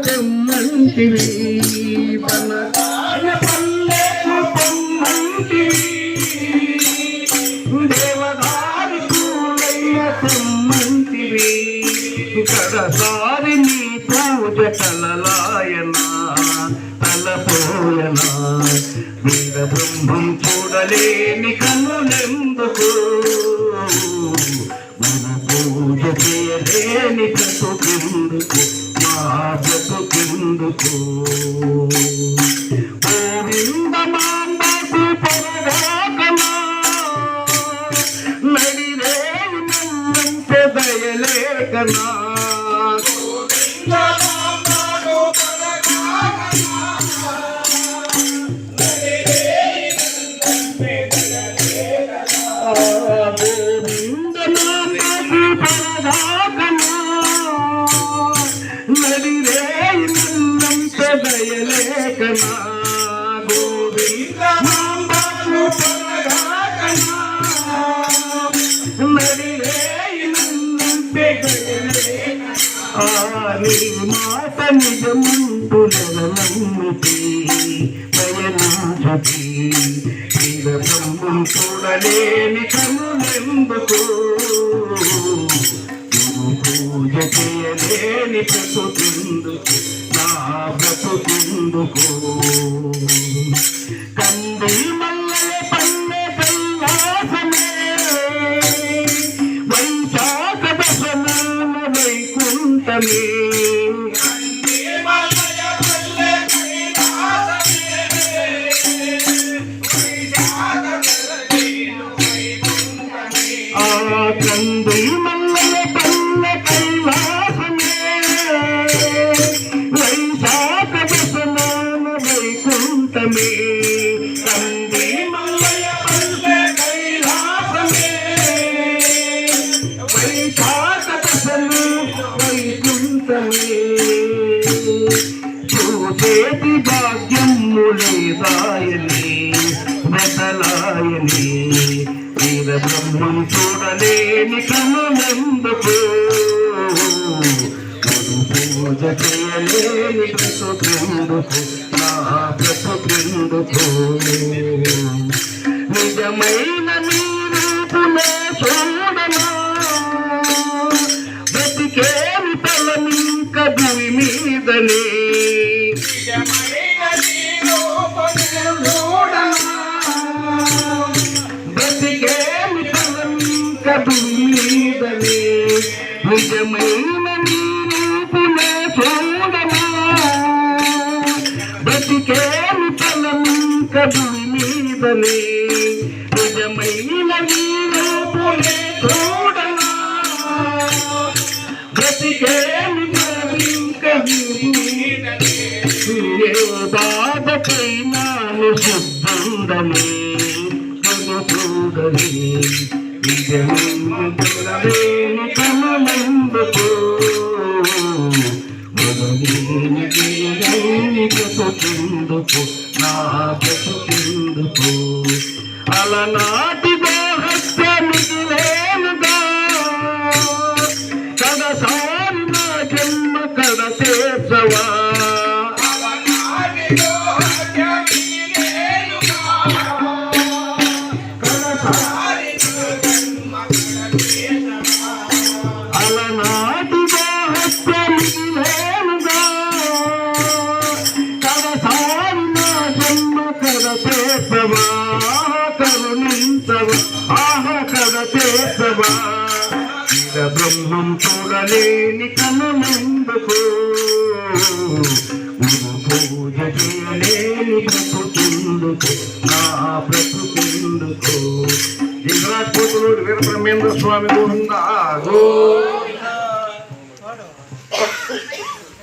తెమ్మంటివి పల్లెకు తెమ్మంటివి దేవదారి పూలయ్య తెమ్మంటివి కడసారి నీ పూజ కలలాయనా తలపోయనా వీర బ్రహ్మం చూడలేని కన్నులెందుకు మన పూజ చేయలేని బ్రతుకెందుకు మా బ్రతుకెందుకు గోవిందమాంబకు పొరగాకనా నడిరేయి నన్నంటే దయలేకనా దయలేకనా గోవిందమాంబకు పొరగాకనా నడిరేయి నన్నంటే దయలేకనా నీ మాట నిజమంటూ నమ్మితి భయనాజతి వీర బ్రహ్మం చూడలేని కనులెందుకు పూజ చేయలేని బ్రతుకెందుకు నా బ్రతుకెందుకు కంది మల్లె పల్లె కైలాసమే వైశాఖ దశమాన వైకుంఠమే కంది మల్లె పల్లె కైలాసమే వైశాఖ దశమాన వైకుంఠమే కంది మల్లె పల్లె కైలాసమే వైశాఖ దశమాన వైకుంఠమే చూసేటి భాగ్యములేదాయని వెతలాయని వీర బ్రహ్మం చూడలేని కనులెందుకు పూజ చేయలేని బ్రతుకెందుకు నా బ్రతుకెందుకు నిజమైన నీ రూపునే చూడనా బ్రతికేమి తలనింక భూమి మీదనే బ్రతికేమి తలనింక భూమి మీదనే నిజమైన నీ రూపునే చూడనా బ్రతికేమి తలనింక భూమి మీదనే నిజమైన నీ రూపునే చూడనా బ్రతికేమి తలనింక భూమి మీదనే ఏ బాధకైనాను శుద్ధందనే చూడని విజయలేని కమలందుకు బ్రతుకెందుకు నా బ్రతుకెందుకు అలనాటి దేహస్య మిగిలేనుగా కడసారి నా జన్మ కడ తీర్చవా అలనాటి దేహస్య మిగిలేనుగా కడసారి నా జన్మ కడ తీర్చవా కరుణించవా ఆహ కడ తీర్చవా వీర బ్రహ్మం చూడలేని కనులెందుకు పూజ చేయలేని బ్రతుకెందుకు నా బ్రతుకెందుకు దిగరాజపోతులు వీర బ్రహ్మేంద్ర స్వామి గోవిందా